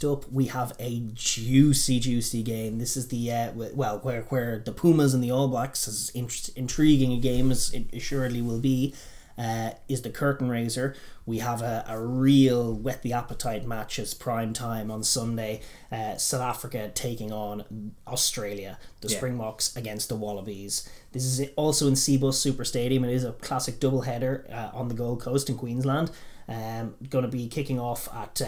Next up, we have a juicy game. This is the where the Pumas and the All Blacks, as intriguing a game as it assuredly will be, is the curtain raiser. We have a real whet the appetite match as prime time on Sunday. South Africa taking on Australia. The Springboks against the Wallabies. This is also in Cbus Super Stadium. It is a classic double header on the Gold Coast in Queensland. Going to be kicking off at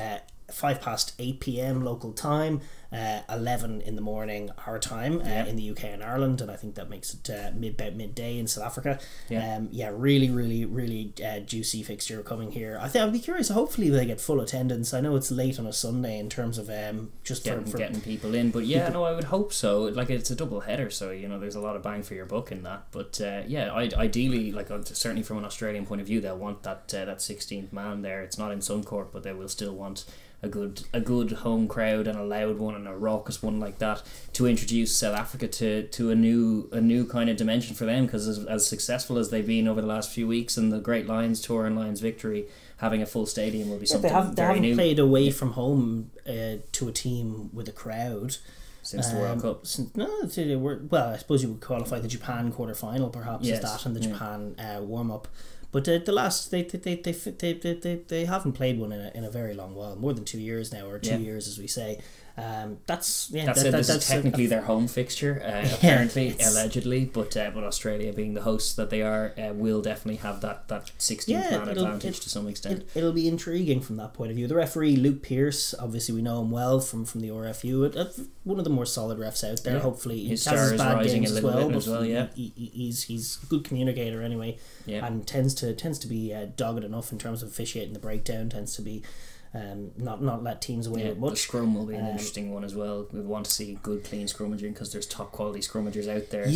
8 p.m. local time, 11 in the morning our time in the UK and Ireland, and I think that makes it midday in South Africa. Really juicy fixture coming here. I think I'd be curious. Hopefully they get full attendance. I know it's late on a Sunday in terms of just for getting people in, but I would hope so. Like, it's a double header, so there's a lot of bang for your buck in that. But ideally, like, certainly from an Australian point of view, they'll want that 16th man there. It's not in Suncorp, but they will still want a good home crowd and a loud one and a raucous one like that to introduce South Africa to a new kind of dimension for them, because as successful as they've been over the last few weeks and the great Lions tour and Lions victory, having a full stadium will be something very new. They haven't played away from home to a team with a crowd since the World Cup. I suppose you would qualify the Japan quarter-final perhaps as that, and the Japan warm-up. But they haven't played one in a very long while, more than 2 years now, or 2 years as we say. This is technically their home fixture, apparently, allegedly, but Australia, being the hosts that they are, will definitely have that 16th man advantage to some extent. It'll be intriguing from that point of view. The referee, Luke Pearce, obviously we know him well from the RFU, one of the more solid refs out there. Hopefully his star is rising a little bit as well. He's a good communicator anyway, and tends to be dogged enough in terms of officiating the breakdown. Tends to be not let teams away with much. The scrum will be an interesting one as well. We want to see good, clean scrummaging because there's top quality scrummagers out there.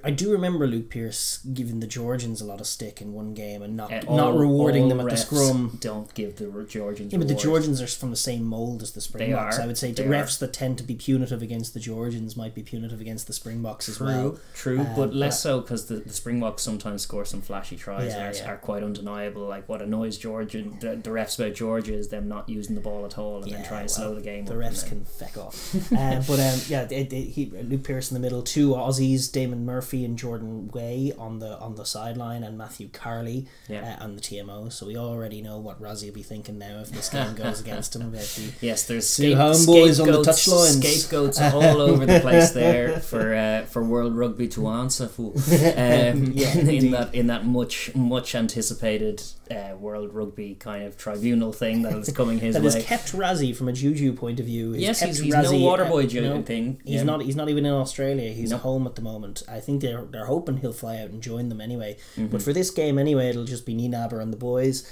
I do remember Luke Pearce giving the Georgians a lot of stick in one game and not rewarding them at the scrum. Don't give the Georgians but the Georgians are from the same mould as the Springboks. I would say the refs that tend to be punitive against the Georgians might be punitive against the Springboks as well. True, but less so, because the Springboks sometimes score some flashy tries and are quite undeniable. Like, what annoys the refs about Georgia is them not using the ball at all and then trying to slow the game. The refs can feck off. Luke Pearce in the middle, two Aussies, Damon Murphy and Jordan Way on the sideline, and Matthew Carley on the TMO. So we already know what Rozzy will be thinking now if this game goes against him. There's homeboys on the touchlines, scapegoats all over the place there for World Rugby to answer for. In that much anticipated World Rugby kind of tribunal thing that is coming his way. That has kept Razzie from a juju point of view. He's no Waterboy thing. He's not even in Australia. He's home at the moment. I think they're hoping he'll fly out and join them anyway. But for this game anyway, it'll just be Nienaber and the boys.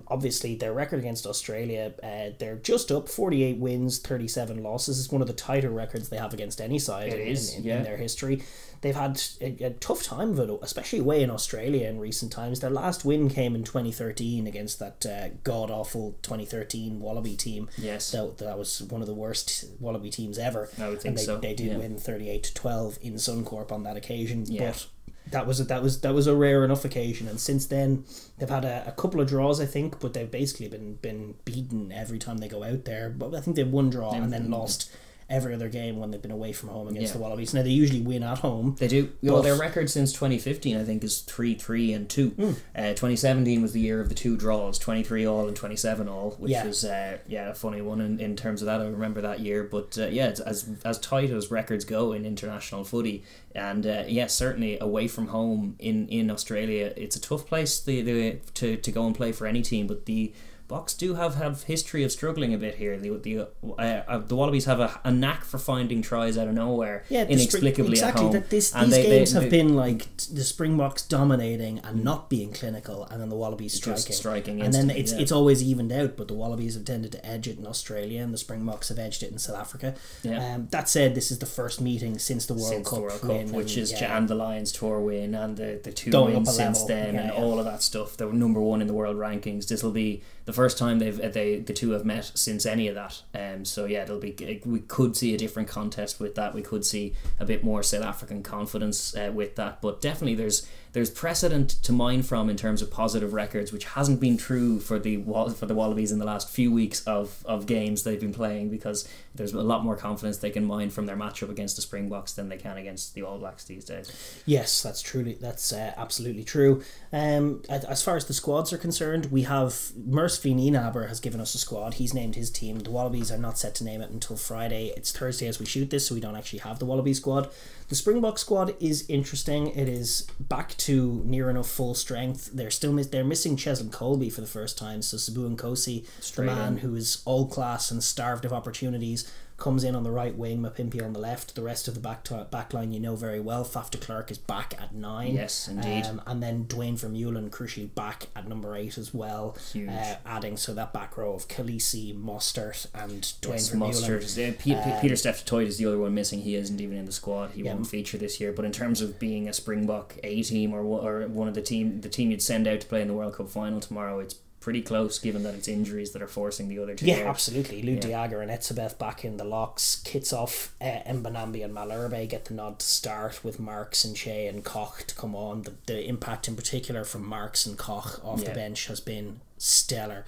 Obviously their record against Australia, they're just up 48 wins, 37 losses. It's one of the tighter records they have against any side in their history. They've had a tough time of it, especially away in Australia in recent times. Their last win came in 2013 against that god-awful 2013 Wallaby team. So that was one of the worst Wallaby teams ever. I would think They did win 38-12 in Suncorp on that occasion. But that was a rare enough occasion, and since then they've had a couple of draws, I think, but they've basically been beaten every time they go out there. But I think they've one draw and then lost every other game when they've been away from home against the Wallabies. Now they usually win at home. They do. Well, their record since 2015 I think is 3-3-2. 2017 was the year of the two draws, 23 all and 27 all, which was a funny one in terms of that. I remember that year, but it's as tight as records go in international footy, and certainly away from home in Australia, it's a tough place to go and play for any team, but the Boks do have history of struggling a bit here. The Wallabies have a knack for finding tries out of nowhere, inexplicably at home. These games have been like the Springboks dominating and not being clinical, and then the Wallabies striking, and then it's always evened out. But the Wallabies have tended to edge it in Australia, and the Springboks have edged it in South Africa. That said, this is the first meeting since the World Cup win, which is and the Lions tour win and the two wins since then, and all of that stuff. They were number one in the world rankings. This will be the first time the two have met since any of that. So yeah, we could see a different contest with that. We could see a bit more South African confidence with that. But definitely there's precedent to mine from in terms of positive records, which hasn't been true for the Wallabies in the last few weeks of games they've been playing, because there's a lot more confidence they can mine from their matchup against the Springboks than they can against the All Blacks these days. Yes, that's absolutely true. As far as the squads are concerned, we have mercifully Nienaber has given us a squad. He's named his team. The Wallabies are not set to name it until Friday. It's Thursday as we shoot this, so we don't actually have the Wallabies squad. The Springbok squad is interesting. It is back to near enough full strength. They're missing Cheslin Colby for the first time. So Sabu Nkosi, the man who is all class and starved of opportunities, comes in on the right wing, Mapimpi on the left. The rest of the back line you know very well. Faf de Klerk is back at 9. Yes, indeed. And then Dwayne Vermeulen crucially back at number 8 as well. Huge. Adding so that back row of Khaleesi, Mostert and Dwayne Vermeulen. Peter Steph Toit is the other one missing. He isn't even in the squad. He won't feature this year. But in terms of being a Springbok A team or one of the team you'd send out to play in the World Cup final tomorrow, it's pretty close given that it's injuries that are forcing the other two. Yeah, absolutely. Lou Diager and Etzebeth back in the locks. Kitsoff, Mbanambi and Malherbe get the nod to start, with Marks and Shea and Koch to come on. The impact in particular from Marks and Koch off the bench has been stellar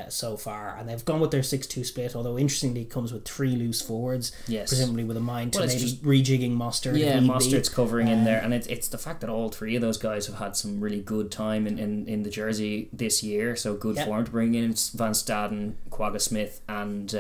so far, and they've gone with their 6-2 split, although interestingly it comes with 3 loose forwards, presumably with a mind to maybe rejigging Mostert. Mostert's covering in there, and it's the fact that all 3 of those guys have had some really good time in the jersey this year, so good form to bring in Van Staden, Quagga Smith and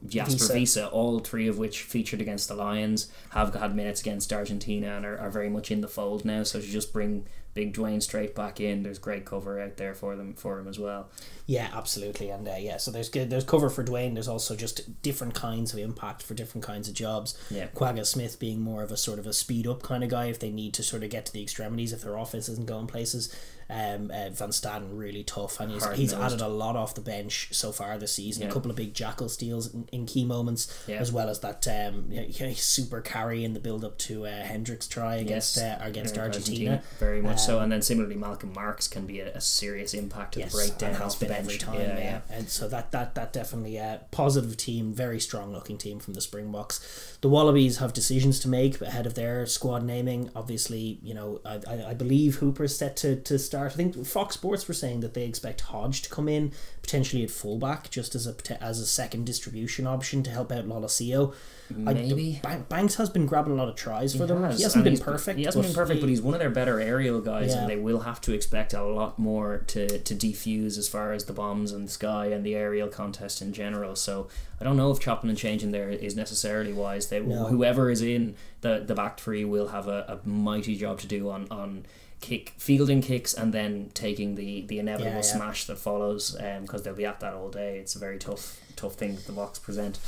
Jasper Visa, all 3 of which featured against the Lions, have had minutes against Argentina and are very much in the fold now, so to just bring Big Dwayne straight back in, there's great cover out there for him as well. Yeah, absolutely, and so there's cover for Dwayne. There's also just different kinds of impact for different kinds of jobs. Quagga Smith being more of a sort of a speed up kind of guy if they need to sort of get to the extremities, if their offense isn't going places. Van Staden really tough, and he's added a lot off the bench so far this season. A couple of big jackal steals in key moments, as well as that super carry in the build up to Hendricks try against Argentina. Very much so, and then similarly Malcolm Marks can be a serious impact at the breakdown off the bench every time. And so that definitely positive team, very strong looking team from the Springboks. The Wallabies have decisions to make ahead of their squad naming. Obviously, I believe Hooper's set to start. I think Fox Sports were saying that they expect Hodge to come in potentially at fullback, just as a second distribution option to help out Lolosio. Maybe Banks has been grabbing a lot of tries for them. He hasn't been perfect. But he's one of their better aerial guys, and they will have to expect a lot more to defuse as far as the bombs and the sky and the aerial contest in general. So I don't know if chopping and changing there is necessarily wise. Whoever is in the back 3 will have a mighty job to do on fielding kicks and then taking the inevitable smash that follows, because they'll be at that all day. It's a very tough thing that the Boks present.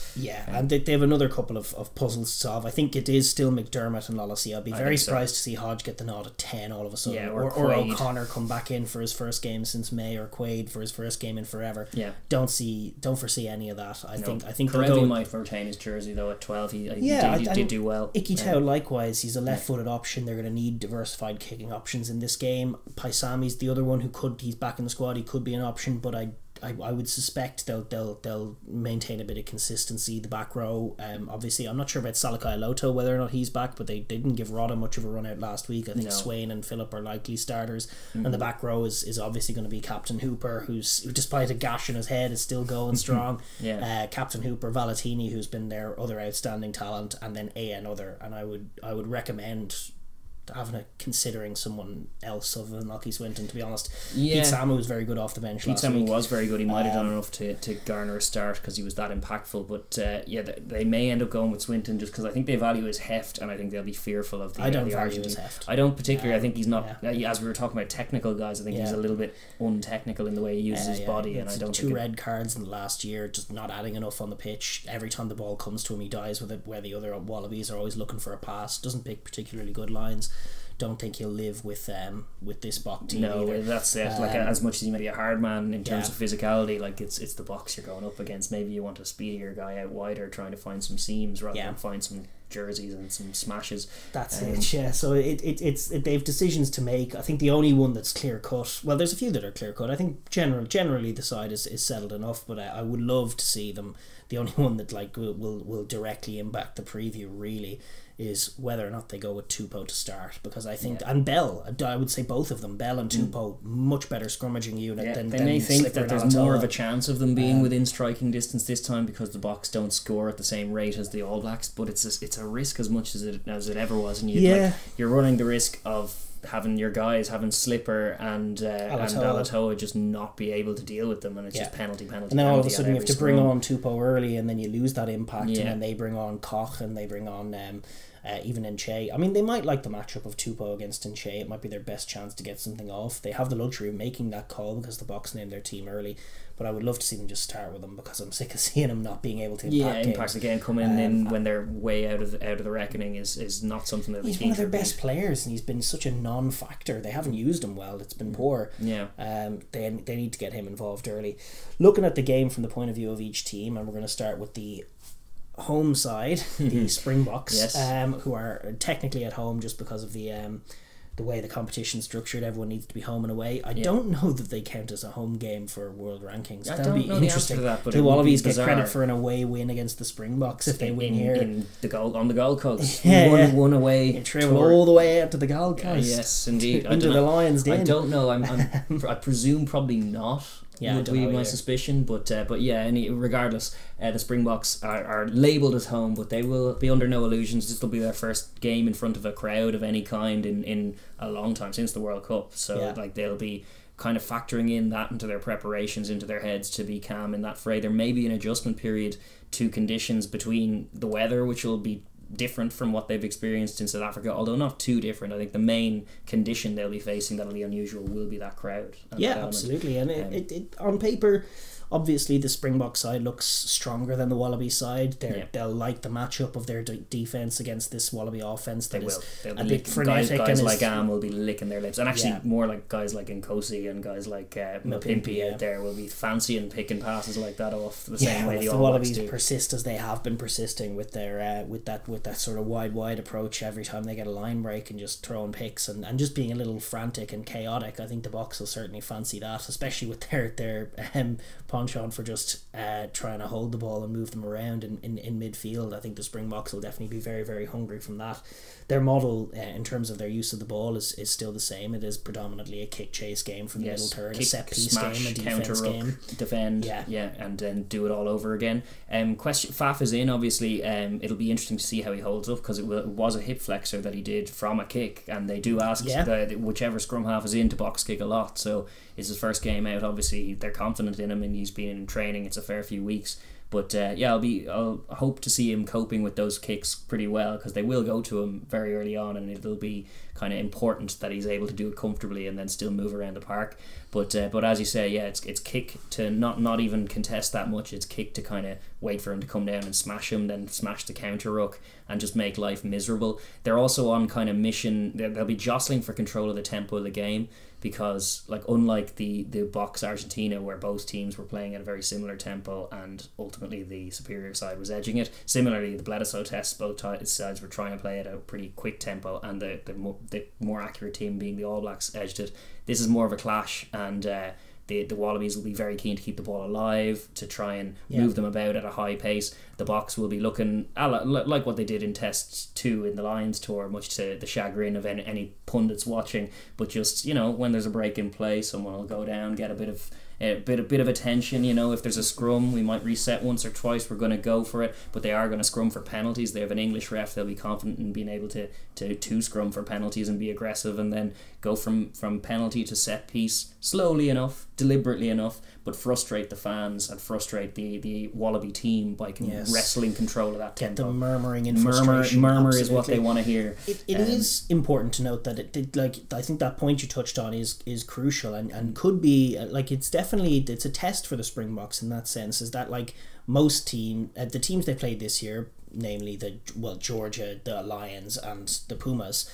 And they have another couple of puzzles to solve. I think it is still McDermott and Lolosio. I'd be very surprised to see Hodge get the nod at 10 all of a sudden, or O'Connor come back in for his first game since May, or Quaid for his first game in forever. Don't foresee any of that. I think Karevi might retain his jersey though at 12. He did do well. Ikitau likewise, he's a left-footed option. They're going to need diversified kicking options in this game. Paisami's the other one he's back in the squad. He could be an option, but I would suspect they'll maintain a bit of consistency. The back row, obviously, I'm not sure about Salakai Loto whether or not he's back, but they didn't give Rodda much of a run out last week. I think Swain and Phillip are likely starters, and the back row is obviously going to be Captain Hooper, who despite a gash in his head is still going strong. Captain Hooper, Valentini, who's been their other outstanding talent, and then another. And I would recommend considering someone else other than Lockie Swinton, to be honest. Pete Samu was very good off the bench last week. Pete Samu was very good. He might have done enough to garner a start because he was that impactful, but they may end up going with Swinton just because I think they value his heft, and I think they'll be fearful of the I don't value his heft. I don't particularly. I think he's not, as we were talking about technical guys, I think he's a little bit untechnical in the way he uses his body, and I don't think red cards in the last year, just not adding enough on the pitch. Every time the ball comes to him he dies with it, where the other Wallabies are always looking for a pass. Doesn't pick particularly good lines. Don't think he'll live with this Bok team either. That's it. As much as he may be a hard man in terms of physicality, it's the Boks you're going up against. Maybe you want a speedier guy out wider trying to find some seams rather than find some jerseys and some smashes. That's it, yeah. So they've decisions to make. I think the only one that's clear cut. Well, there's a few that are clear cut. I think generally the side is settled enough. But I would love to see them. The only one that like will directly impact the preview really is whether or not they go with Tupou to start, because I think and Bell, I would say both of them, Bell and Tupou, much better scrummaging unit than they may think Slipper that there's more of a chance of them being within striking distance this time because the Boks don't score at the same rate as the All Blacks, but it's a risk as much as it ever was, and you're running the risk of having your guys having Slipper and Alatoa just not be able to deal with them, and it's just penalty. And then all of a sudden you have to bring on Tupou early, and then you lose that impact, and then they bring on Koch and they bring on even Nche. I mean, they might like the matchup of Tupou against Nche. It might be their best chance to get something off. They have the luxury of making that call because the Boks named their team early. But I would love to see them just start with them, because I'm sick of seeing them not being able to impact the game. Coming in when they're way out of the reckoning is not something that he's one of their best players, and he's been such a non-factor. They haven't used him well. It's been poor. They need to get him involved early. Looking at the game from the point of view of each team, and we're going to start with the home side, the Springboks, who are technically at home just because of the way the competition's structured. Everyone needs to be home and away. I don't know that they count as a home game for world rankings. That'd be interesting. The Wallabies get credit for an away win against the Springboks if they win here on the Gold Coast. One away, you travel all the way out to the Gold Coast. Yes, indeed. Into the Lions Den. I don't know. I presume probably not. Would be my suspicion, but regardless, the Springboks are labelled as home, but they will be under no illusions. This will be their first game in front of a crowd of any kind in a long time, since the World Cup. So they'll be kind of factoring in that into their preparations, into their heads to be calm in that fray. There may be an adjustment period to conditions between the weather, which will be different from what they've experienced in South Africa, although not too different. I think the main condition they'll be facing that'll be unusual will be that crowd. Absolutely. And it on paper, obviously the Springbok side looks stronger than the Wallaby side. They'll like the matchup of their defence against this Wallaby offence. They'll be a bit frenetic. Guys like Am will be licking their lips, and actually more like guys like Nkosi and guys like Mapimpi out there will be fancy and picking passes like that off the same way the Wallabies persist as they have been persisting with their with that sort of wide approach every time they get a line break and just throwing picks and just being a little frantic and chaotic. I think the Boks will certainly fancy that, especially with their penchant for just trying to hold the ball and move them around in midfield. I think the Springboks will definitely be very, very hungry from that. Their model in terms of their use of the ball is still the same. It is predominantly a kick chase game from the middle third, a set piece game, a defense game, defend, and then do it all over again. Faf is in, obviously. It'll be interesting to see how he holds up, because it was a hip flexor that he did from a kick, and they do ask whichever scrum half is in to box kick a lot. So it's his first game out. Obviously they're confident in him, and he's been in training. It's a fair few weeks. But I'll hope to see him coping with those kicks pretty well, because they will go to him very early on, and it'll be kind of important that he's able to do it comfortably and then still move around the park. But as you say, it's kick to not even contest that much. It's kick to kind of wait for him to come down and smash him, then smash the counter ruck and just make life miserable. They're also on kind of mission. They'll be jostling for control of the tempo of the game, because unlike the Boks Argentina, where both teams were playing at a very similar tempo and ultimately the superior side was edging it, similarly the Bledisloe tests, both sides were trying to play at a pretty quick tempo, and the more accurate team being the All Blacks edged it. This is more of a clash, and the Wallabies will be very keen to keep the ball alive, to try and move them about at a high pace. The Boks will be looking like what they did in Test 2 in the Lions tour, much to the chagrin of any pundits watching. But just, when there's a break in play, someone will go down, get a bit of attention. If there's a scrum, we might reset once or twice. We're going to go for it, but they are going to scrum for penalties. They have an English ref. They'll be confident in being able to scrum for penalties and be aggressive, and then go from penalty to set piece slowly enough, deliberately enough, but frustrate the fans and frustrate the Wallaby team by wrestling control of that tempo. Get them murmuring in frustration. Murmur is what they want to hear. It is important to note that I think that point you touched on is crucial, and could be it's a test for the Springboks in that sense. Is that most the teams they played this year, namely Georgia, the Lions, and the Pumas,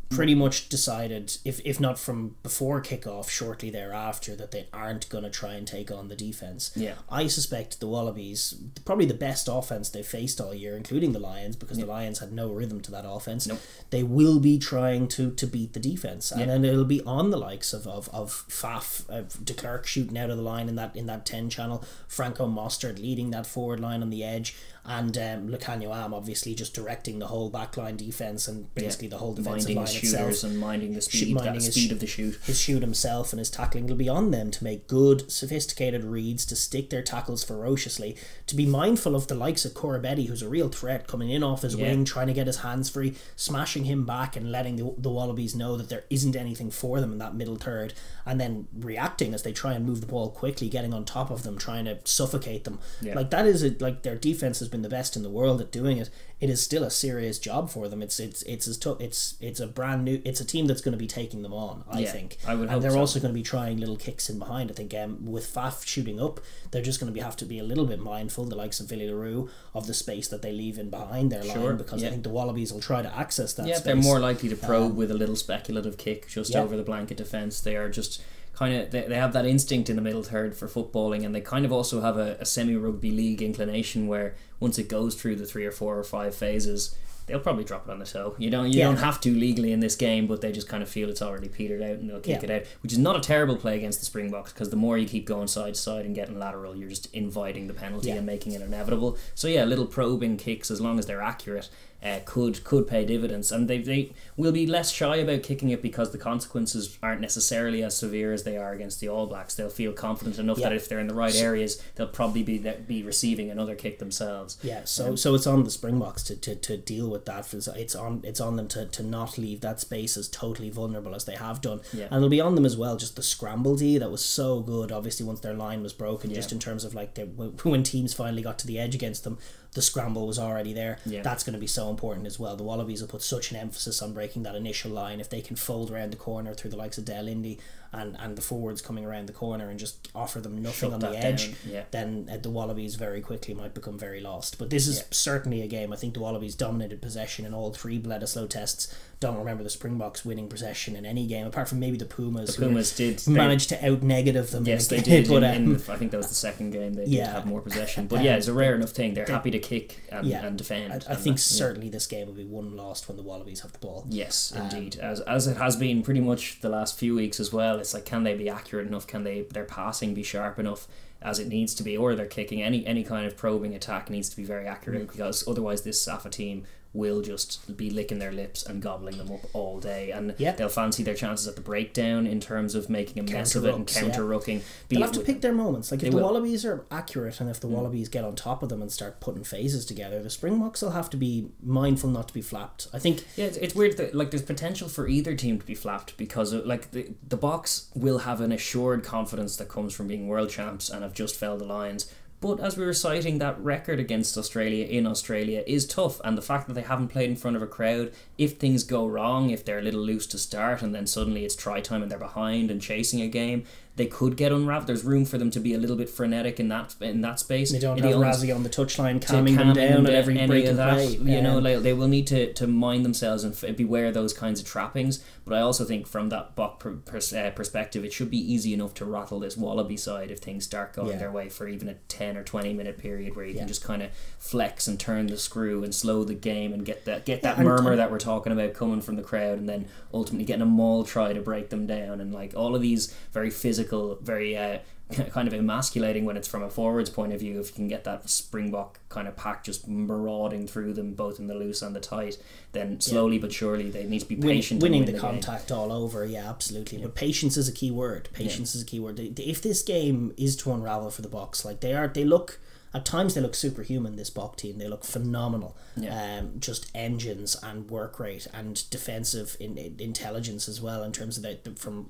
pretty much decided, if not from before kickoff, shortly thereafter, that they aren't going to try and take on the defence. Yeah. I suspect the Wallabies, probably the best offence they've faced all year, including the Lions, because the Lions had no rhythm to that offence. Nope. They will be trying to beat the defence, and then it'll be on the likes of Faf, de Klerk shooting out of the line in that 10 channel, Franco Mostert leading that forward line on the edge, and Lekanyoam obviously just directing the whole backline defence and basically the whole defensive line itself, and minding the speed, speed of the shoot. His shoot himself and his tackling will be on them to make good, sophisticated reads, to stick their tackles ferociously, to be mindful of the likes of Corabetti, who's a real threat, coming in off his wing, trying to get his hands free, smashing him back and letting the Wallabies know that there isn't anything for them in that middle third, and then reacting as they try and move the ball quickly, getting on top of them, trying to suffocate them. Like that is like their defense has been the best in the world at doing it. It is still a serious job for them. It's a brand new. It's a team that's going to be taking them on. I think, and they're also going to be trying little kicks in behind. I think with Faf shooting up, they're just going to have to be a little bit mindful, the likes of Villy LaRue, of the space that they leave in behind their line, because I think the Wallabies will try to access that. space. They're more likely to probe with a little speculative kick just over the blanket defence. They are just kind of they have that instinct in the middle third for footballing, and they kind of also have a semi-rugby league inclination where once it goes through the 3 or 4 or 5 phases, they'll probably drop it on the toe. You don't have to legally in this game, but they just kind of feel it's already petered out and they'll kick it out, which is not a terrible play against the Springboks, because the more you keep going side to side and getting lateral, you're just inviting the penalty and making it inevitable. So little probing kicks, as long as they're accurate, could pay dividends, and they will be less shy about kicking it because the consequences aren't necessarily as severe as they are against the All Blacks. They'll feel confident enough that if they're in the right areas, they'll probably be receiving another kick themselves. So it's on the Springboks to deal with that. It's on them to not leave that space as totally vulnerable as they have done, and it'll be on them as well. Just the scramble D that was so good, obviously, once their line was broken, just in terms of like when teams finally got to the edge against them, the scramble was already there. That's going to be so important as well. The Wallabies will put such an emphasis on breaking that initial line. If they can fold around the corner through the likes of Del Indy and the forwards coming around the corner and just offer them nothing on the edge, then the Wallabies very quickly might become very lost. But this is certainly a game. I think the Wallabies dominated possession in all 3 Bledisloe tests. Don't remember the Springboks winning possession in any game, apart from maybe the Pumas. The Pumas did manage to out-negative them. Yes, they did. But, I think that was the second game they did have more possession. But it's a rare enough thing. They're happy to kick and defend. I think certainly this game will be won lost when the Wallabies have the ball. Yes, indeed. As it has been pretty much the last few weeks as well. It's like, can they be accurate enough? Can their passing be sharp enough as it needs to be, or their kicking? Any kind of probing attack needs to be very accurate, because otherwise this Safa team will just be licking their lips and gobbling them up all day, and they'll fancy their chances at the breakdown in terms of making a mess of it and counter-rucking. They'll have to pick their moments. Like if the Wallabies are accurate and if the Wallabies get on top of them and start putting phases together, the Springboks will have to be mindful not to be flapped. I think it's weird that there's potential for either team to be flapped, because the Boks will have an assured confidence that comes from being world champs and have just felled the Lions. But as we were citing, that record against Australia in Australia is tough, and the fact that they haven't played in front of a crowd, if things go wrong, if they're a little loose to start and then suddenly it's try time and they're behind and chasing a game, they could get unraveled. There's room for them to be a little bit frenetic in that space. They don't have Razzie on the touchline calming them down at every break and play. You know, they will need to mind themselves and beware of those kinds of trappings. But I also think from that Bok perspective, it should be easy enough to rattle this Wallaby side if things start going their way for even a 10 or 20 minute period where you can just kind of flex and turn the screw and slow the game and get that murmur that we're talking about coming from the crowd, and then ultimately getting a maul try to break them down, and like all of these very physical, very kind of emasculating when it's from a forward's point of view. If you can get that Springbok kind of pack just marauding through them both in the loose and the tight, then slowly but surely they need to be patient. Winning the contact all over, absolutely. But patience is a key word. Patience is a key word. If this game is to unravel for the Boks, like they look. At times they look superhuman, this Bok team. They look phenomenal. Just engines and work rate and defensive intelligence as well, in terms of from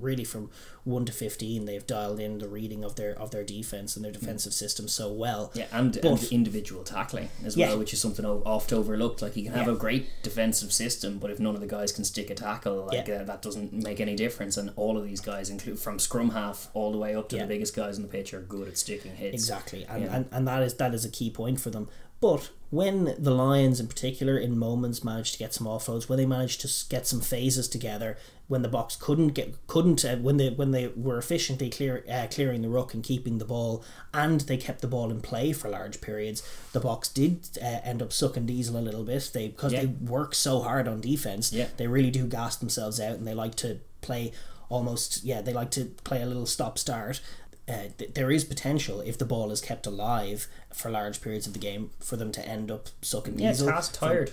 1 to 15 they've dialed in the reading of their defence and their defensive system so well. And individual tackling as well, which is something oft overlooked. Like you can have a great defensive system, but if none of the guys can stick a tackle, that doesn't make any difference. And all of these guys, include from scrum half all the way up to the biggest guys on the pitch, are good at sticking hits. Exactly, and that is a key point for them. But when the Lions in particular in moments managed to get some offloads, when they managed to get some phases together, when the Boks when they were efficiently clearing the ruck and keeping the ball, and they kept the ball in play for large periods, the Boks did end up sucking diesel a little bit. Because they work so hard on defense, they really do gas themselves out, and they like to play they like to play a little stop-start. There is potential, if the ball is kept alive for large periods of the game, for them to end up sucking diesel. Yeah, it's tired.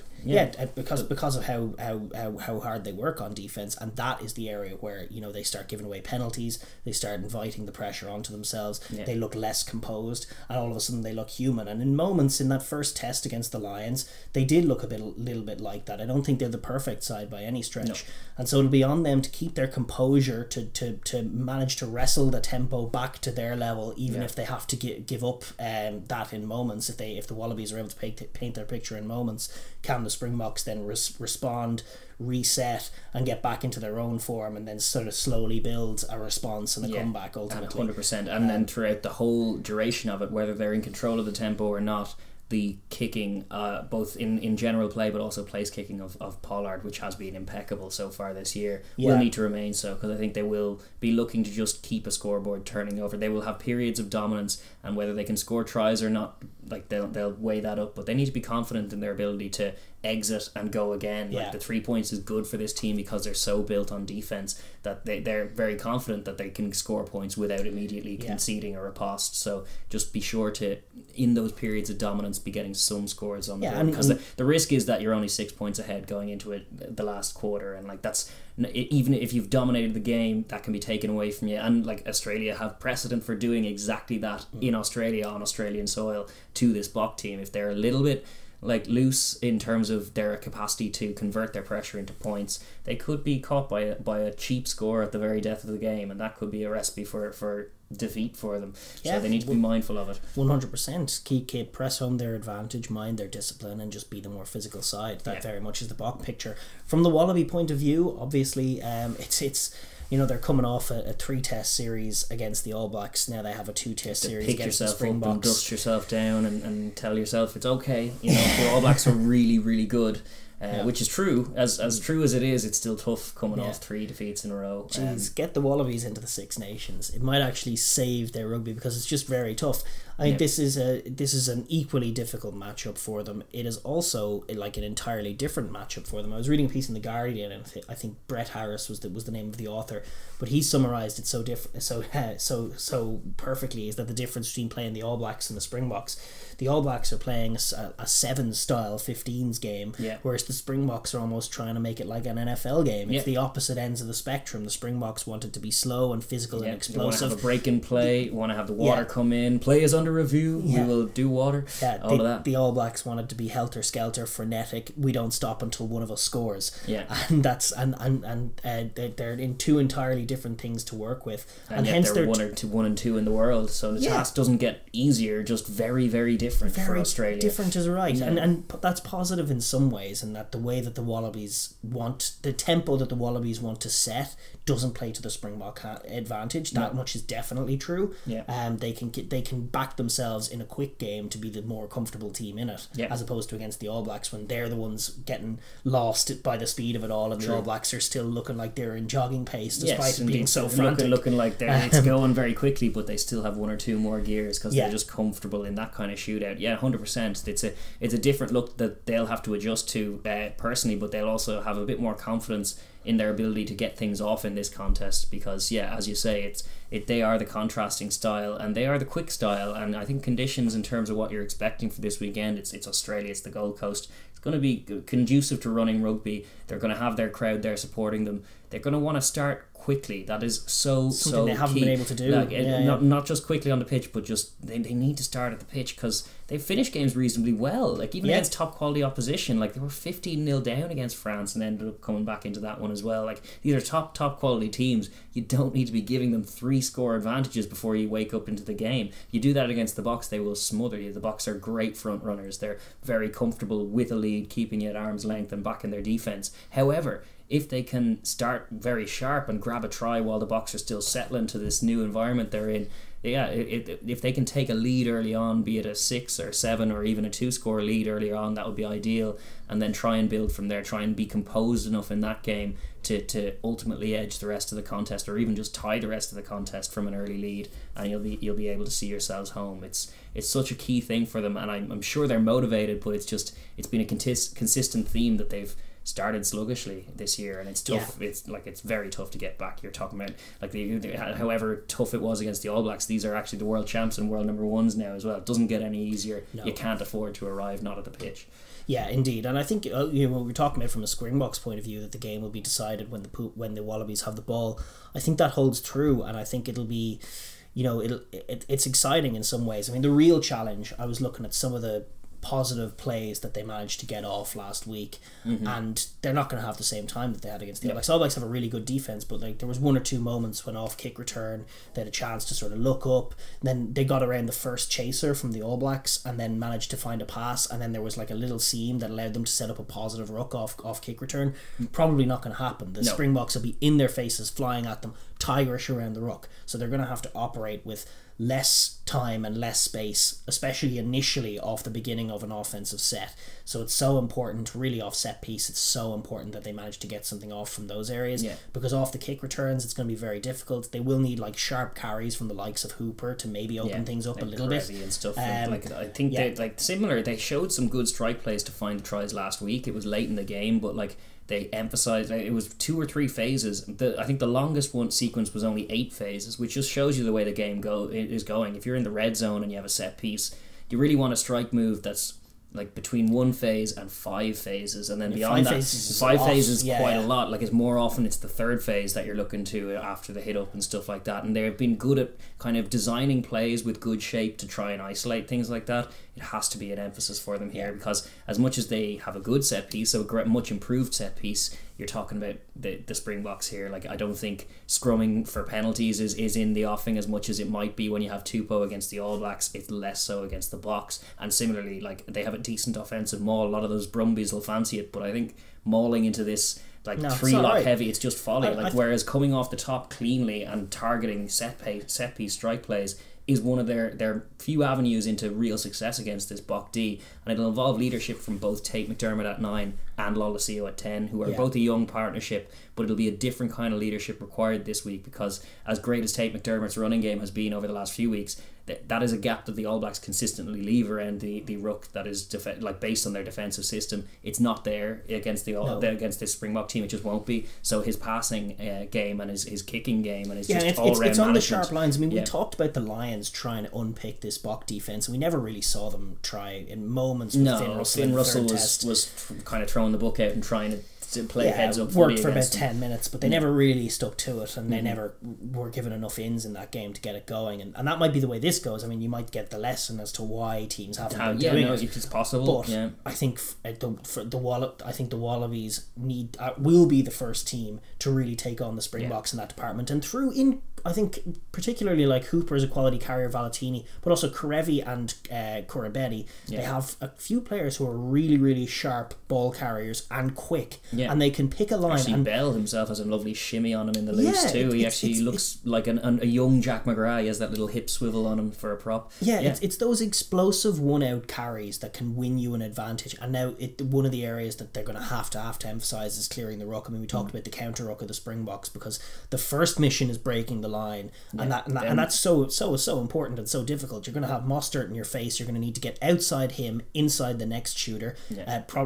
Because of how hard they work on defense, and that is the area where they start giving away penalties. They start inviting the pressure onto themselves. They look less composed, and all of a sudden they look human. And in moments in that first test against the Lions, they did look a little bit like that. I don't think they're the perfect side by any stretch, no. And so it'll be on them to keep their composure, to manage to wrestle the tempo back to their level, even if they have to give up that in moments. If the Wallabies are able to paint their picture in moments, can the Springboks then respond, reset, and get back into their own form, and then sort of slowly build a response and a comeback ultimately. 100%. And then throughout the whole duration of it, whether they're in control of the tempo or not, the kicking, both in general play but also place kicking of Pollard, which has been impeccable so far this year, will need to remain so, because I think they will be looking to just keep a scoreboard turning over. They will have periods of dominance, and whether they can score tries or not, like they'll weigh that up, but they need to be confident in their ability to exit and go again. Like the 3 points is good for this team because they're so built on defense that they're very confident that they can score points without immediately conceding a riposte. So just be sure to, in those periods of dominance, be getting some scores on the board, because the risk is that you're only 6 points ahead going into it the last quarter, and like that's, even if you've dominated the game, that can be taken away from you. And like Australia have precedent for doing exactly that in Australia, on Australian soil, to this Boks team. If they're a little bit like loose in terms of their capacity to convert their pressure into points, they could be caught by a cheap score at the very death of the game, and that could be a recipe for defeat for them. So they need to be mindful of it. 100%. Keep press home their advantage, mind their discipline, and just be the more physical side. That very much is the Boks picture. From the Wallaby point of view, obviously, it's they're coming off a 3-test series against the All Blacks. Now they have a 2-test series against the Springboks. And dust yourself down and tell yourself it's okay. The All Blacks are really, really good. Which is true. As true as it is, it's still tough coming off 3 defeats in a row. Jeez, get the Wallabies into the Six Nations. It might actually save their rugby, because it's just very tough. I think this is an equally difficult matchup for them. It is also like an entirely different matchup for them. I was reading a piece in the Guardian, and I think Brett Harris was the name of the author, but he summarised it so perfectly, is that the difference between playing the All Blacks and the Springboks. The All Blacks are playing a 7-style 15s game, whereas the Springboks are almost trying to make it like an NFL game. It's the opposite ends of the spectrum. The Springboks wanted to be slow and physical and explosive. They want to have a break in play, want to have the water come in, play is under review, we will do water, all of that. The All Blacks wanted to be helter-skelter, frenetic, we don't stop until one of us scores. And that's they're in two entirely different things to work with. And hence they're 1 and 2 in the world, so the task doesn't get easier, just very, very different for Australia. Different is right. And that's positive in some ways, in that the way that the Wallabies want, the tempo that the Wallabies want to set doesn't play to the Springbok advantage. That much is definitely true. They can back themselves in a quick game to be the more comfortable team in it, as opposed to against the All Blacks, when they're the ones getting lost by the speed of it all, and the All Blacks are still looking like they're in jogging pace despite it being so frantic. Looking like it's going very quickly, but they still have 1 or 2 more gears, because they're just comfortable in that kind of shootout. 100%. It's a different look that they'll have to adjust to personally, but they'll also have a bit more confidence in their ability to get things off in this contest, because as you say, they are the contrasting style and they are the quick style, and I think conditions in terms of what you're expecting for this weekend, it's Australia, it's the Gold Coast, it's going to be conducive to running rugby. They're going to have their crowd there supporting them. They're going to want to start quickly. That is something they haven't key. been able to do. Not just quickly on the pitch, but just they need to start at the pitch, because they've finished games reasonably well. Like even against top quality opposition, like they were 15-0 down against France and ended up coming back into that one as well. Like these are top quality teams. You don't need to be giving them 3-score advantages before you wake up into the game. You do that against the Boks, they will smother you. The Boks are great front runners. They're very comfortable with a lead, keeping you at arm's length and back in their defence. However, if they can start very sharp and grab a try while the Boks are still settling to this new environment they're in, if they can take a lead early on, be it a 6 or 7 or even a 2-score lead earlier on, that would be ideal, and then try and build from there, try and be composed enough in that game to ultimately edge the rest of the contest, or even just tie the rest of the contest from an early lead, and you'll be able to see yourselves home. It's such a key thing for them, and I'm sure they're motivated, but it's been a consistent theme that they've started sluggishly this year, and it's tough. Yeah. It's very tough to get back. You're talking about however tough it was against the All Blacks, these are actually the world champs and world number ones now as well. It doesn't get any easier. No. You can't afford to arrive not at the pitch. Yeah, indeed, and I think we're talking about from a Springboks point of view that the game will be decided when the Wallabies have the ball. I think that holds true, and I think it'll be, it's exciting in some ways. I mean, the real challenge, I was looking at some of the positive plays that they managed to get off last week, and they're not going to have the same time that they had against the All Blacks. All Blacks have a really good defense, but there was 1 or 2 moments when off kick return they had a chance to sort of look up, then they got around the first chaser from the All Blacks and then managed to find a pass, and then there was like a little seam that allowed them to set up a positive ruck off kick return. Probably not going to happen. The Springboks will be in their faces, flying at them, tigerish around the ruck, so they're going to have to operate with less time and less space, especially initially off the beginning of an offensive set. So it's so important, really off set piece, it's so important that they manage to get something off from those areas, because off the kick returns it's going to be very difficult. They will need like sharp carries from the likes of Hooper to maybe open things up a little bit and stuff. I think they showed some good strike plays to find the tries last week. It was late in the game, but they emphasised it was 2 or 3 phases. I think the longest one sequence was only 8 phases, which just shows you the way the game is going. If you're in the red zone and you have a set piece, you really want a strike move that's like between 1 phase and 5 phases, and then beyond that, 5 phases is quite a lot. Like, it's more often it's the 3rd phase that you're looking to after the hit up and stuff like that. And they've been good at kind of designing plays with good shape to try and isolate things like that. It has to be an emphasis for them here, because as much as they have a good set piece, so a much improved set piece, you're talking about the Springboks here. Like, I don't think scrumming for penalties is in the offing as much as it might be when you have Tupou against the All Blacks. It's less so against the Boks. And similarly, like, they have a decent offensive maul. A lot of those Brumbies will fancy it, but I think mauling into this 3-lock heavy, it's just folly. Whereas coming off the top cleanly and targeting set piece strike plays is one of their few avenues into real success against this Bok D, and it'll involve leadership from both Tate McDermott at 9 and Lolesio at 10, who are both a young partnership, but it'll be a different kind of leadership required this week, because as great as Tate McDermott's running game has been over the last few weeks, that is a gap that the All Blacks consistently leave around the ruck that is based on their defensive system. It's not there against against this Springbok team. It just won't be. So his passing game and his kicking game and his just all around it's on management. The sharp lines. I mean, we talked about the Lions trying to unpick this Bok defense, and we never really saw them try in moments. With Finn Russell was kind of throwing the book out and trying to play heads up. Worked for about 10 minutes, but they never really stuck to it, and they never were given enough ins in that game to get it going. And that might be the way this goes. I mean, you might get the lesson as to why teams haven't been doing it. It's possible. But I think the Wallabies will be the first team to really take on the Springboks in that department, and I think particularly like Hooper is a quality carrier, Valentini, but also Karevi and Koroibete. They have a few players who are really, really sharp ball carriers and quick, and they can pick a line. Actually, Bell himself has a lovely shimmy on him in the loose too. He actually looks like a young Jack McGrath. He has that little hip swivel on him for a prop. It's those explosive one-out carries that can win you an advantage. And now one of the areas that they're going to have to emphasise is clearing the ruck. I mean, we talked about the counter ruck of the Springboks, because the first mission is breaking the line, and that's so important and so difficult. You're going to have Mostert in your face. You're going to need to get outside him, inside the next shooter,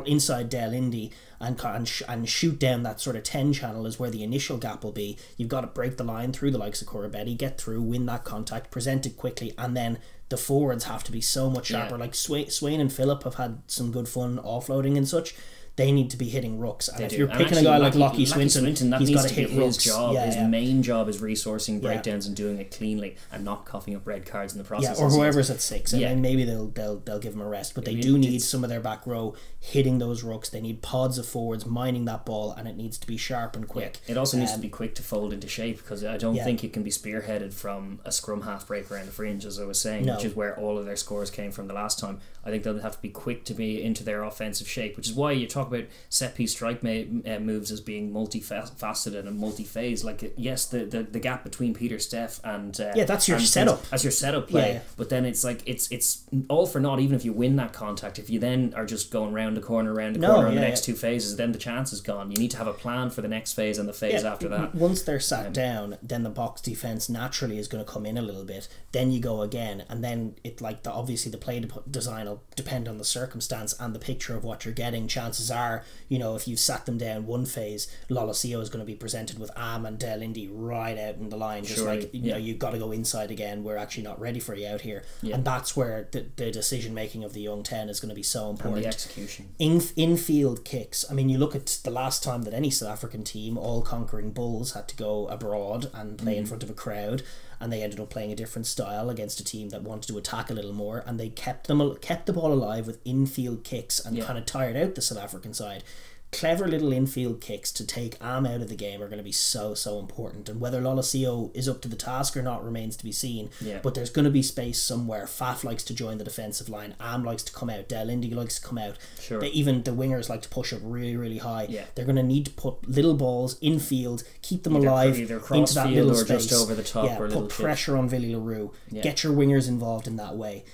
inside Del Indy, and shoot down that sort of 10 channel is where the initial gap will be. You've got to break the line through the likes of Koroibete, get through, win that contact, present it quickly, and then the forwards have to be so much sharper. Like Swain and Phillip have had some good fun offloading and such. They need to be hitting rucks, and if you're picking a guy like Lockie Swinton, he's got to hit rucks. His main job is resourcing breakdowns and doing it cleanly, and not coughing up red cards in the process. Or whoever's at 6, and then maybe they'll give him a rest. But they do need some of their back row hitting those rucks. They need pods of forwards mining that ball, and it needs to be sharp and quick. It also needs to be quick to fold into shape, because I don't think it can be spearheaded from a scrum half break around the fringe, as I was saying, which is where all of their scores came from the last time. I think they'll have to be quick to be into their offensive shape, which is why talk about set piece strike moves as being multifaceted and multi-phase. Like, yes, the gap between Peter, Steph and that's your setup. That's your setup play. Yeah. But then it's like it's all for naught. Even if you win that contact, if you then are just going round the corner on the next two phases, then the chance is gone. You need to have a plan for the next phase and the phase after that. Once they're sat down, then the Boks defense naturally is going to come in a little bit. Then you go again, and then it obviously the play design will depend on the circumstance and the picture of what you're getting. Chances are, if you've sat them down one phase, Lolosio is going to be presented with Am and Del Indy right out in the line, just you've got to go inside again. We're actually not ready for you out here, and that's where the decision making of the young 10 is going to be so important. And the execution. Infield kicks. I mean, you look at the last time that any South African team, all conquering Bulls, had to go abroad and play in front of a crowd, and they ended up playing a different style against a team that wanted to attack a little more, and they kept the ball alive with infield kicks and kind of tired out the South African side. Clever little infield kicks to take Am out of the game are going to be so important, and whether Lolosio is up to the task or not remains to be seen. But there's going to be space somewhere. Faf likes to join the defensive line, Am likes to come out, Del Indy likes to come out. Even the wingers like to push up really high. They're going to need to put little balls infield, keep them alive into that little space, just over the top, or put pressure on Willie Leroux. Get your wingers involved in that way.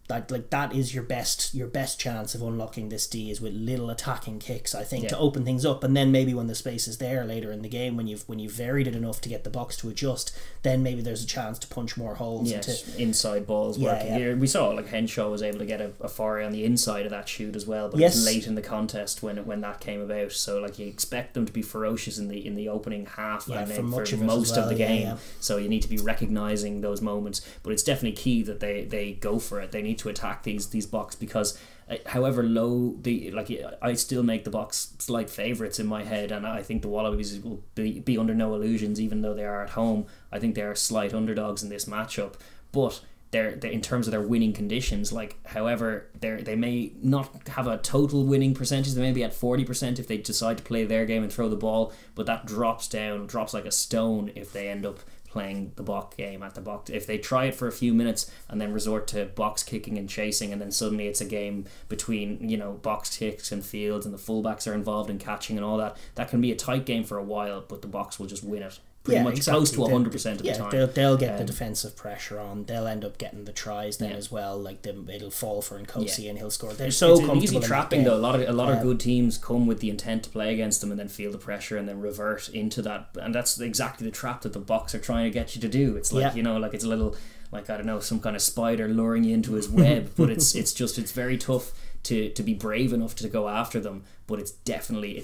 That is your best chance of unlocking this D, is with little attacking kicks, I think, to open things up. And then maybe when the space is there later in the game, when you've varied it enough to get the Boks to adjust, then maybe there's a chance to punch more holes into inside balls working. Here we saw Henshaw was able to get a foray on the inside of that shoot as well, but it's late in the contest when that came about. So you expect them to be ferocious in the opening half and for most of the game. So you need to be recognising those moments, but it's definitely key that they go for it. They need to attack these Boks, because however low I still make the Boks slight favourites in my head, and I think the Wallabies will be under no illusions, even though they are at home. I think they are slight underdogs in this matchup, but they're in terms of their winning conditions, however they may not have a total winning percentage. They may be at 40% if they decide to play their game and throw the ball, but that drops like a stone if they end up playing the Boks game at the Boks. If they try it for a few minutes and then resort to box kicking and chasing, and then suddenly it's a game between box kicks and fields, and the fullbacks are involved in catching and all that can be a tight game for a while, but the Boks will just win it pretty much close to 100% of the time. They'll get the defensive pressure on. They'll end up getting the tries then as well. It'll fall for Nkosi and he'll score. They're so comfortable. Easy trapping though. A lot of good teams come with the intent to play against them and then feel the pressure and then revert into that. And that's exactly the trap that the Boks are trying to get you to do. It's it's a little I don't know, some kind of spider luring you into his web. But it's very tough to be brave enough to go after them, but it's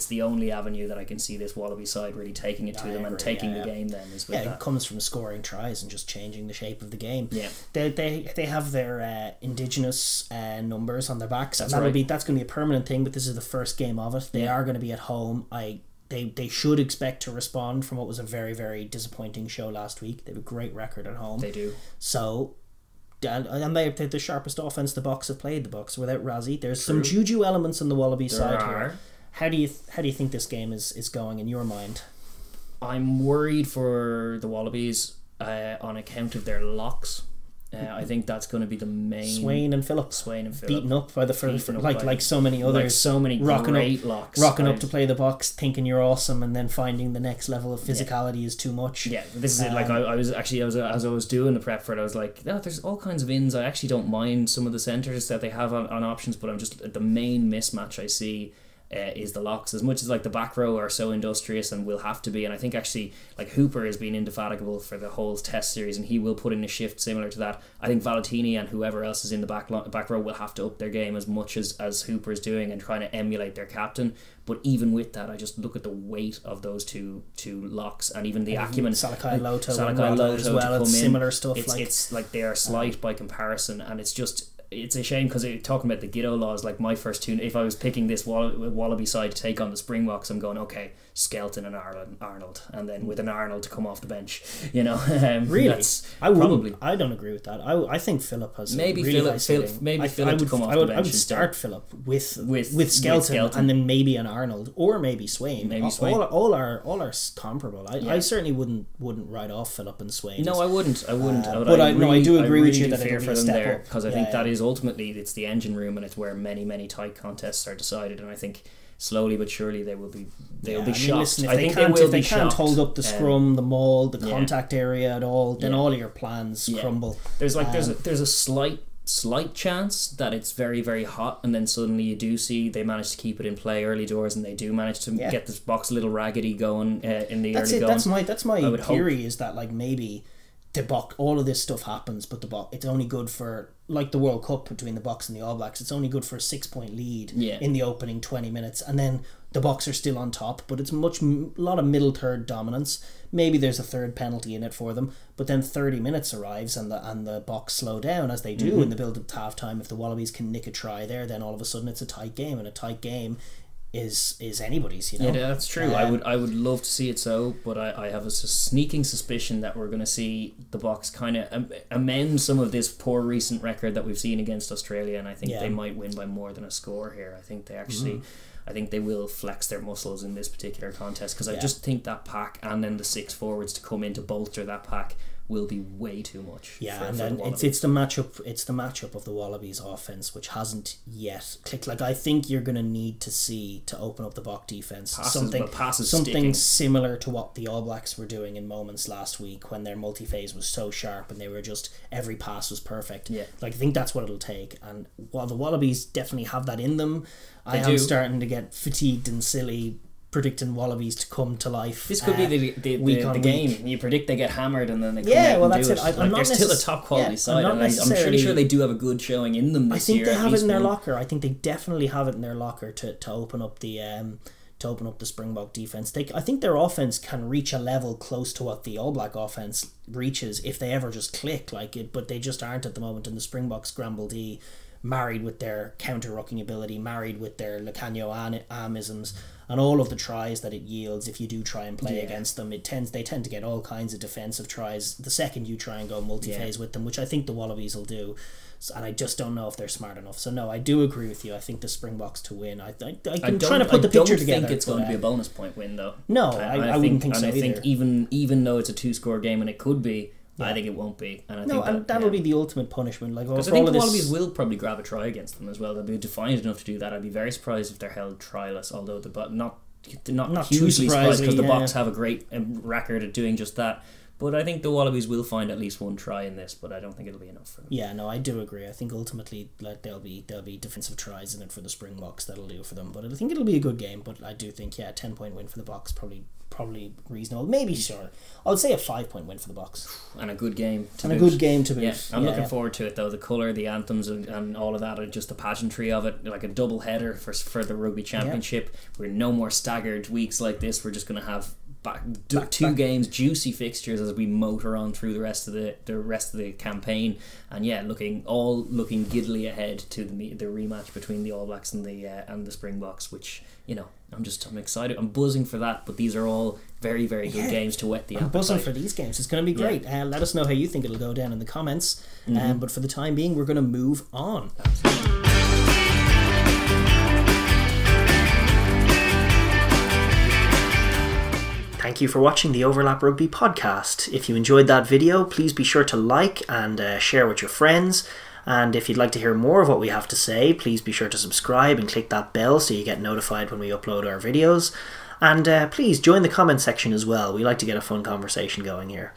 the only avenue that I can see this Wallaby side really taking it to them and taking the game then is with that. It comes from scoring tries and just changing the shape of the game. They have their indigenous numbers on their backs, and that's going to be a permanent thing, but this is the first game of it. They are going to be at home. They should expect to respond from what was a very, very disappointing show last week. They have a great record at home. They do. So, and they're the sharpest offense the Boks have played. The Boks without Rassie. There's some juju elements on the Wallaby side here. How do you think this game is going in your mind? I'm worried for the Wallabies on account of their locks. I think that's going to be the main. Swain and Phillip beaten up by the first, like so many others, like so many great locks, rocking up to play the Boks, thinking you're awesome, and then finding the next level of physicality is too much. Yeah, this is it. I was as I was doing the prep for it, I was like, there's all kinds of ins. I actually don't mind some of the centres that they have on options, but I'm just the main mismatch I see. Is the locks, as much as the back row are so industrious and will have to be, and I think actually Hooper has been indefatigable for the whole test series and he will put in a shift similar to that. I think Valentini and whoever else is in the back row will have to up their game as much as Hooper is doing and trying to emulate their captain. But even with that, I just look at the weight of those two locks and even the acumen. Salakai Loto as well, it's similar stuff. It's like they are slight by comparison, and it's a shame because talking about the Giddo laws, my first two, if I was picking this Wallaby side to take on the Springboks, I'm going, okay, Skelton and Arnold, and then with an Arnold to come off the bench, really? I don't agree with that. I think Phillip has maybe Phillip to come off the bench. I would start Phillip with Skelton and then maybe an Arnold or maybe Swain. All are comparable. I certainly wouldn't write off Phillip and Swain. No, I wouldn't. But I do agree with you that it'll be a step up, because I think that is ultimately it's the engine room, and it's where many tight contests are decided. And I think slowly but surely they will be shocked. Listen, I think if they can't hold up the scrum, the maul, the contact area at all, then all your plans crumble. There's there's a slight chance that it's very, very hot, and then suddenly you do see they manage to keep it in play early doors, and they do manage to get this Boks a little raggedy going in the early going. That's my theory, is that like maybe the Boks, all of this stuff happens, but the Boks, it's only good for, like the World Cup between the Boks and the All Blacks, it's only good for a 6-point lead in the opening 20 minutes, and then the Boks are still on top, but it's a lot of middle third dominance. Maybe there's a third penalty in it for them, but then 30 minutes arrives and the Boks slow down, as they do in the build up to half time. If the Wallabies can nick a try there, then all of a sudden it's a tight game, and a tight game is anybody's, you know. Yeah, that's true. I would love to see it so, but I have a sneaking suspicion that we're going to see the Boks kind of amend some of this poor recent record that we've seen against Australia, and I think they might win by more than a score here. I think they actually I think they will flex their muscles in this particular contest, because I just think that pack, and then the 6 forwards to come in to bolster that pack, will be way too much. Yeah, and then it's the matchup. It's the matchup of the Wallabies offense, which hasn't yet clicked. Like, I think you're going to need to see, to open up the Boks defense, something similar to what the All Blacks were doing in moments last week, when their multi-phase was so sharp and they were just, every pass was perfect. Yeah, like, I think that's what it'll take. And while the Wallabies definitely have that in them, I am starting to get fatigued and silly predicting Wallabies to come to life. This could be the game. You predict they get hammered and then they come out and do it. They're still a top quality side, and I'm pretty sure they do have a good showing in them this year. I think they have it in their locker. I think they definitely have it in their locker to open up the Springbok defense. I think their offense can reach a level close to what the All Black offense reaches if they ever just click like it, but they just aren't at the moment. And the Springboks scramble D, married with their counter-rucking ability, married with their Lecanio armisms, and all of the tries that it yields if you do try and play against them, they tend to get all kinds of defensive tries the second you try and go multi-phase with them, which I think the Wallabies will do. And I just don't know if they're smart enough. So no, I do agree with you. I think the Springboks to win. I'm trying to put the picture together. I don't think it's going to be a bonus point win, though. No, I wouldn't think so either. And I think even though it's a 2-score game, and it could be, I think it won't be, and I think that'll be the ultimate punishment. Like, because I think the Wallabies will probably grab a try against them as well. They'll be defiant enough to do that. I'd be very surprised if they're held tryless. Although not hugely surprised, because the Boks have a great record at doing just that. But I think the Wallabies will find at least one try in this, but I don't think it'll be enough for them. Yeah, no, I do agree. I think ultimately there'll be defensive tries in it for the Springboks that'll do for them. But I think it'll be a good game. But I do think 10-point win for the Boks probably reasonable. Maybe sure. I'll say a 5-point win for the Boks. And a good game to boot. Yeah, I'm looking forward to it though. The colour, the anthems, and all of that, and just the pageantry of it, like a double header for the Rugby Championship. We're no more staggered weeks like this. We're just going to have two games, juicy fixtures as we motor on through the rest of the campaign, and looking giddily ahead to the rematch between the All Blacks and the Springboks, which, you know, I'm excited. I'm buzzing for that. But these are all very, very good games to whet the appetite. I'm buzzing for these games. It's going to be great. Let us know how you think it'll go down in the comments. But for the time being, we're going to move on. Absolutely. Thank you for watching the Overlap Rugby podcast. If you enjoyed that video, please be sure to like and share with your friends. And if you'd like to hear more of what we have to say, please be sure to subscribe and click that bell so you get notified when we upload our videos. And please join the comment section as well. We like to get a fun conversation going here.